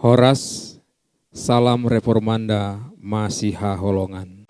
Horas, salam reformanda Masiha Holongan.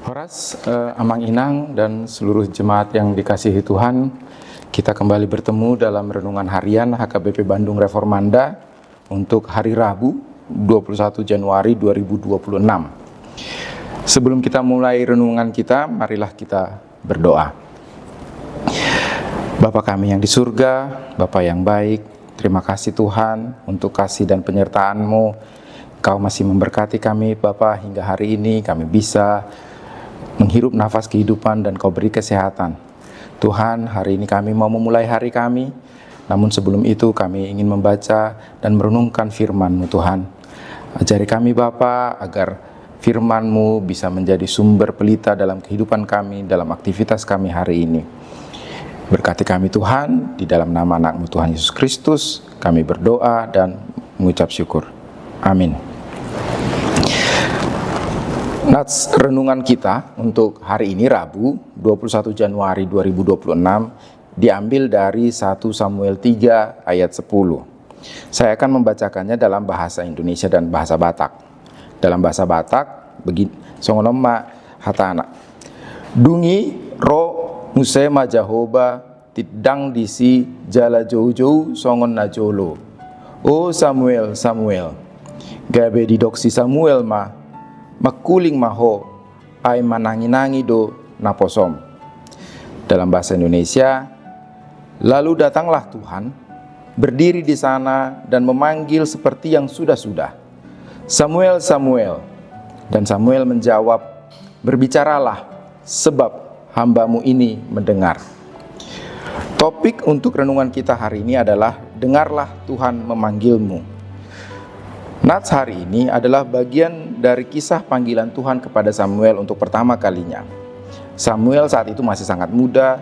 Horas, Amang Inang, dan seluruh jemaat yang dikasihi Tuhan, kita kembali bertemu dalam renungan harian HKBP Bandung Reformanda untuk hari Rabu 21 Januari 2026. Sebelum kita mulai renungan kita, marilah kita berdoa. Bapa kami yang di surga, Bapa yang baik, terima kasih Tuhan untuk kasih dan penyertaan-Mu. Kau masih memberkati kami Bapa hingga hari ini kami bisa menghirup nafas kehidupan dan Kau beri kesehatan. Tuhan, hari ini kami mau memulai hari kami, namun sebelum itu kami ingin membaca dan merenungkan firman-Mu Tuhan. Ajari kami Bapa agar firman-Mu bisa menjadi sumber pelita dalam kehidupan kami, dalam aktivitas kami hari ini. Berkati kami Tuhan, di dalam nama anak-Mu Tuhan Yesus Kristus, kami berdoa dan mengucap syukur. Amin. Nats renungan kita untuk hari ini Rabu 21 Januari 2026 diambil dari 1 Samuel 3 ayat 10. Saya akan membacakannya dalam bahasa Indonesia dan bahasa Batak. Dalam bahasa Batak, begini, songonoma hatana. Dungi ro musema Jahoba tidang disi jala jauh-jauh songon najolo. O Samuel, Samuel. Gabe didoksi Samuel makuling maho ay manangi-nangi do naposom. Dalam bahasa Indonesia, lalu datanglah Tuhan, berdiri di sana dan memanggil seperti yang sudah-sudah. Samuel, Samuel. Dan Samuel menjawab, berbicaralah, sebab hamba-Mu ini mendengar. Topik untuk renungan kita hari ini adalah, dengarlah Tuhan memanggilmu. Nats hari ini adalah bagian dari kisah panggilan Tuhan kepada Samuel untuk pertama kalinya. Samuel saat itu masih sangat muda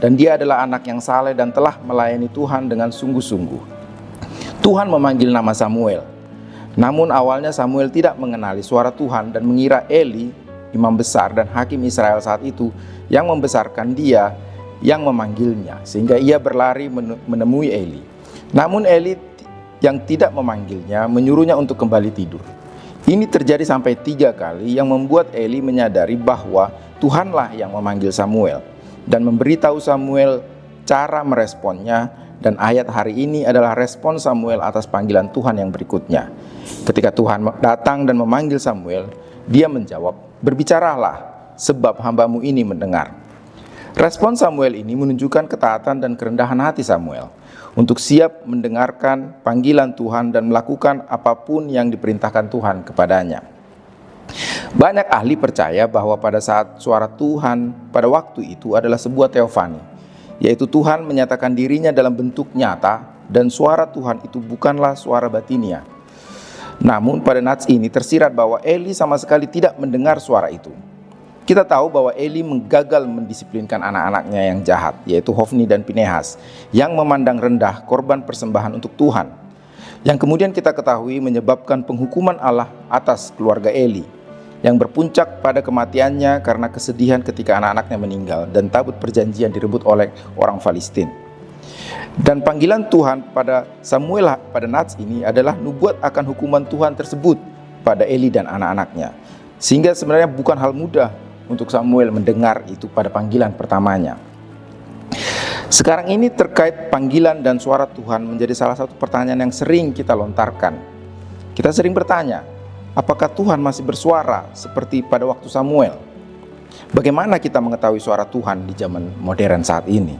dan dia adalah anak yang saleh dan telah melayani Tuhan dengan sungguh-sungguh. Tuhan memanggil nama Samuel. Namun awalnya Samuel tidak mengenali suara Tuhan dan mengira Eli, imam besar dan hakim Israel saat itu, yang membesarkan dia, yang memanggilnya, sehingga ia berlari menemui Eli. Namun Eli yang tidak memanggilnya, menyuruhnya untuk kembali tidur. Ini terjadi sampai 3 kali yang membuat Eli menyadari bahwa Tuhanlah yang memanggil Samuel dan memberitahu Samuel cara meresponnya, dan ayat hari ini adalah respon Samuel atas panggilan Tuhan yang berikutnya. Ketika Tuhan datang dan memanggil Samuel, dia menjawab, berbicaralah sebab hamba-Mu ini mendengar. Respon Samuel ini menunjukkan ketaatan dan kerendahan hati Samuel untuk siap mendengarkan panggilan Tuhan dan melakukan apapun yang diperintahkan Tuhan kepadanya. Banyak ahli percaya bahwa pada saat suara Tuhan pada waktu itu adalah sebuah teofani, yaitu Tuhan menyatakan dirinya dalam bentuk nyata dan suara Tuhan itu bukanlah suara batinia. Namun pada nats ini tersirat bahwa Eli sama sekali tidak mendengar suara itu. Kita tahu bahwa Eli gagal mendisiplinkan anak-anaknya yang jahat, yaitu Hofni dan Pinehas, yang memandang rendah korban persembahan untuk Tuhan, yang kemudian kita ketahui menyebabkan penghukuman Allah atas keluarga Eli. yang berpuncak pada kematiannya karena kesedihan ketika anak-anaknya meninggal dan tabut perjanjian direbut oleh orang Filistin. Dan panggilan Tuhan pada Samuel pada Nats ini adalah nubuat akan hukuman Tuhan tersebut pada Eli dan anak-anaknya. Sehingga sebenarnya bukan hal mudah untuk Samuel mendengar itu pada panggilan pertamanya. Sekarang ini terkait panggilan dan suara Tuhan menjadi salah satu pertanyaan yang sering kita lontarkan. Kita sering bertanya, apakah Tuhan masih bersuara seperti pada waktu Samuel? Bagaimana kita mengetahui suara Tuhan di zaman modern saat ini?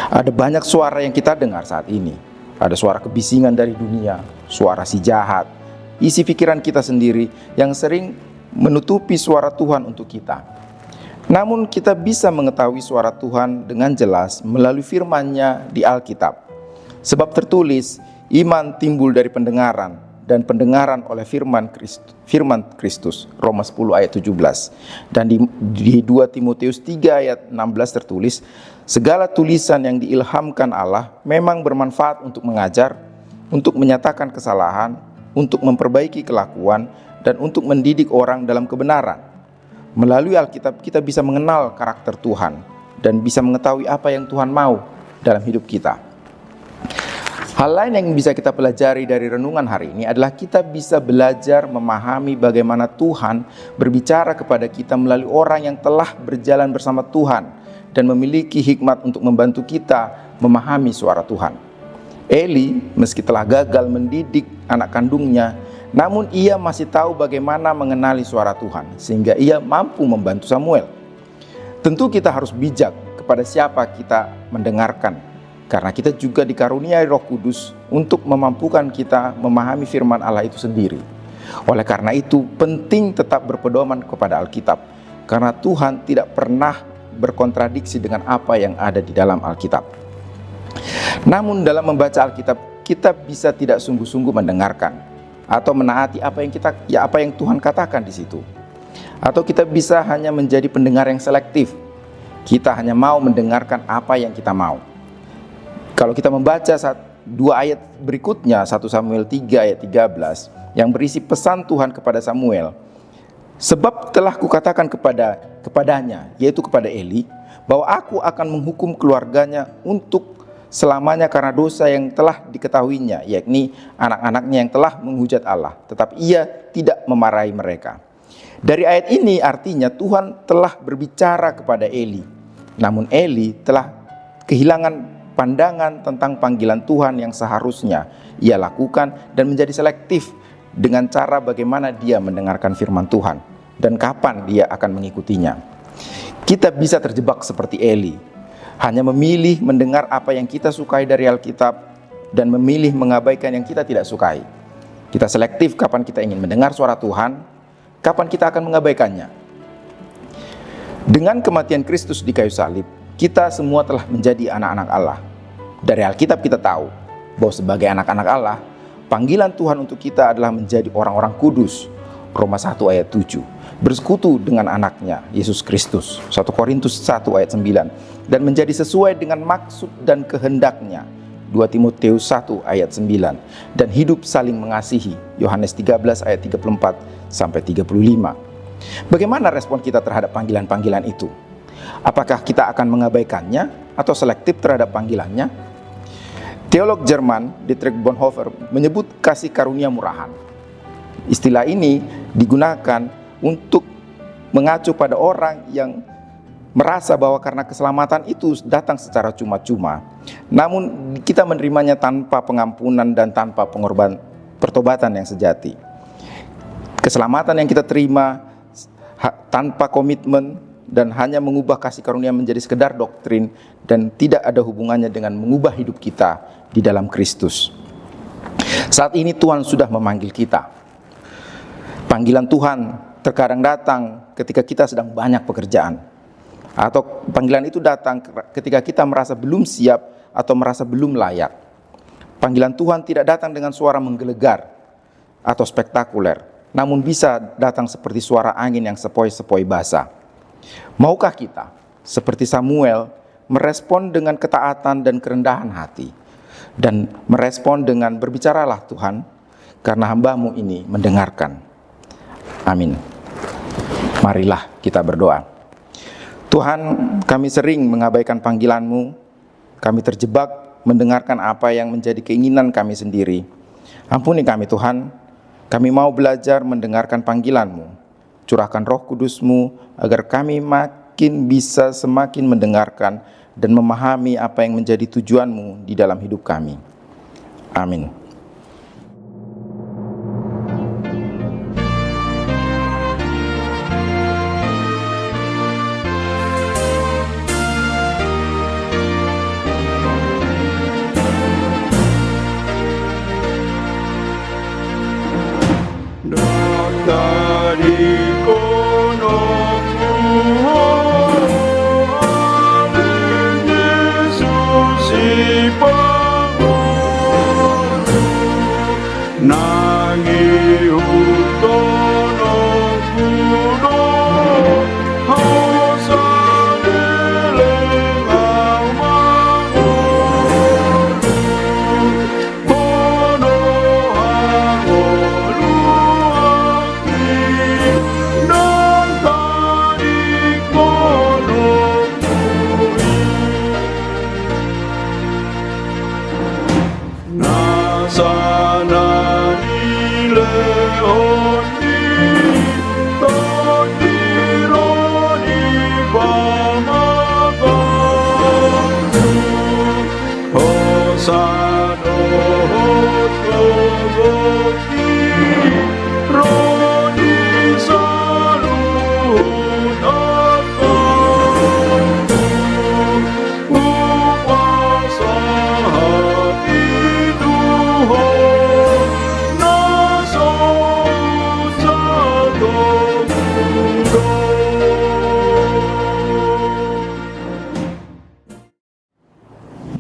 Ada banyak suara yang kita dengar saat ini. Ada suara kebisingan dari dunia, suara si jahat, isi pikiran kita sendiri yang sering menutupi suara Tuhan untuk kita. Namun kita bisa mengetahui suara Tuhan dengan jelas melalui firman-Nya di Alkitab. Sebab tertulis, iman timbul dari pendengaran dan pendengaran oleh firman Kristus. Roma 10 ayat 17. Dan di 2 Timotius 3 ayat 16 tertulis, segala tulisan yang diilhamkan Allah memang bermanfaat untuk mengajar, untuk menyatakan kesalahan, untuk memperbaiki kelakuan, dan untuk mendidik orang dalam kebenaran. Melalui Alkitab kita bisa mengenal karakter Tuhan dan bisa mengetahui apa yang Tuhan mau dalam hidup kita. Hal lain yang bisa kita pelajari dari renungan hari ini adalah kita bisa belajar memahami bagaimana Tuhan berbicara kepada kita melalui orang yang telah berjalan bersama Tuhan dan memiliki hikmat untuk membantu kita memahami suara Tuhan. Eli, meski telah gagal mendidik anak kandungnya, namun ia masih tahu bagaimana mengenali suara Tuhan, sehingga ia mampu membantu Samuel. Tentu kita harus bijak kepada siapa kita mendengarkan, karena kita juga dikaruniai Roh Kudus untuk memampukan kita memahami firman Allah itu sendiri. Oleh karena itu, penting tetap berpedoman kepada Alkitab, karena Tuhan tidak pernah berkontradiksi dengan apa yang ada di dalam Alkitab. Namun dalam membaca Alkitab, kita bisa tidak sungguh-sungguh mendengarkan atau menaati apa yang Tuhan katakan di situ. Atau kita bisa hanya menjadi pendengar yang selektif. Kita hanya mau mendengarkan apa yang kita mau. Kalau kita membaca dua ayat berikutnya, 1 Samuel 3 ayat 13, yang berisi pesan Tuhan kepada Samuel, sebab telah kukatakan kepadanya, yaitu kepada Eli, bahwa aku akan menghukum keluarganya untuk selamanya karena dosa yang telah diketahuinya, yakni anak-anaknya yang telah menghujat Allah, tetapi ia tidak memarahi mereka. Dari ayat ini artinya Tuhan telah berbicara kepada Eli, namun Eli telah kehilangan pandangan tentang panggilan Tuhan yang seharusnya ia lakukan dan menjadi selektif dengan cara bagaimana dia mendengarkan firman Tuhan dan kapan dia akan mengikutinya. Kita bisa terjebak seperti Eli, hanya memilih mendengar apa yang kita sukai dari Alkitab dan memilih mengabaikan yang kita tidak sukai. Kita selektif kapan kita ingin mendengar suara Tuhan, kapan kita akan mengabaikannya. Dengan kematian Kristus di kayu salib, kita semua telah menjadi anak-anak Allah. Dari Alkitab kita tahu bahwa sebagai anak-anak Allah, panggilan Tuhan untuk kita adalah menjadi orang-orang kudus. Roma 1 ayat 7. Bersekutu dengan anaknya, Yesus Kristus. 1 Korintus 1 ayat 9. Dan menjadi sesuai dengan maksud dan kehendaknya. 2 Timotius 1 ayat 9. Dan hidup saling mengasihi. Yohanes 13 ayat 34 sampai 35. Bagaimana respon kita terhadap panggilan-panggilan itu? Apakah kita akan mengabaikannya atau selektif terhadap panggilannya? Teolog Jerman Dietrich Bonhoeffer menyebut kasih karunia murahan. Istilah ini digunakan untuk mengacu pada orang yang merasa bahwa karena keselamatan itu datang secara cuma-cuma, namun kita menerimanya tanpa pengampunan dan tanpa pertobatan yang sejati. Keselamatan yang kita terima tanpa komitmen dan hanya mengubah kasih karunia menjadi sekedar doktrin dan tidak ada hubungannya dengan mengubah hidup kita di dalam Kristus. Saat ini Tuhan sudah memanggil kita. Panggilan Tuhan terkadang datang ketika kita sedang banyak pekerjaan, atau panggilan itu datang ketika kita merasa belum siap atau merasa belum layak. Panggilan Tuhan tidak datang dengan suara menggelegar atau spektakuler, namun bisa datang seperti suara angin yang sepoi-sepoi basah. Maukah kita, seperti Samuel, merespon dengan ketaatan dan kerendahan hati, dan merespon dengan berbicaralah Tuhan, karena hamba-Mu ini mendengarkan. Amin. Marilah kita berdoa. Tuhan, kami sering mengabaikan panggilan-Mu. Kami terjebak mendengarkan apa yang menjadi keinginan kami sendiri. Ampuni kami Tuhan, kami mau belajar mendengarkan panggilan-Mu. Curahkan Roh Kudus-Mu agar kami makin bisa semakin mendengarkan dan memahami apa yang menjadi tujuan-Mu di dalam hidup kami. Amin.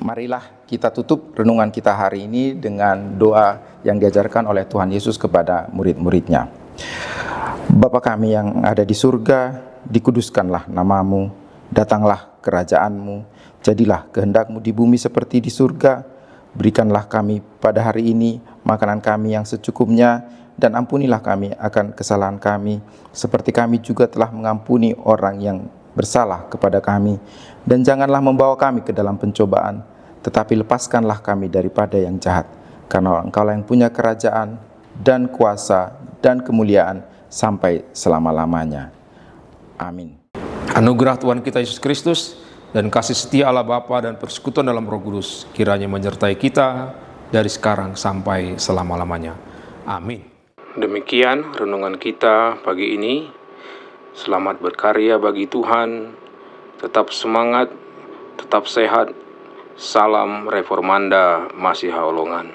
Marilah kita tutup renungan kita hari ini dengan doa yang diajarkan oleh Tuhan Yesus kepada murid-muridnya. Bapa kami yang ada di surga, dikuduskanlah nama-Mu, datanglah kerajaan-Mu, jadilah kehendak-Mu di bumi seperti di surga. Berikanlah kami pada hari ini makanan kami yang secukupnya, dan ampunilah kami akan kesalahan kami, seperti kami juga telah mengampuni orang yang bersalah kepada kami. Dan janganlah membawa kami ke dalam pencobaan, tetapi lepaskanlah kami daripada yang jahat, karena Engkaulah yang punya kerajaan dan kuasa dan kemuliaan sampai selama-lamanya. Amin. Anugerah Tuhan kita Yesus Kristus dan kasih setia Allah Bapa dan persekutuan dalam Roh Kudus kiranya menyertai kita dari sekarang sampai selama-lamanya. Amin. Demikian renungan kita pagi ini. Selamat berkarya bagi Tuhan. Tetap semangat, tetap sehat. Salam Reformanda Masiha Holongan.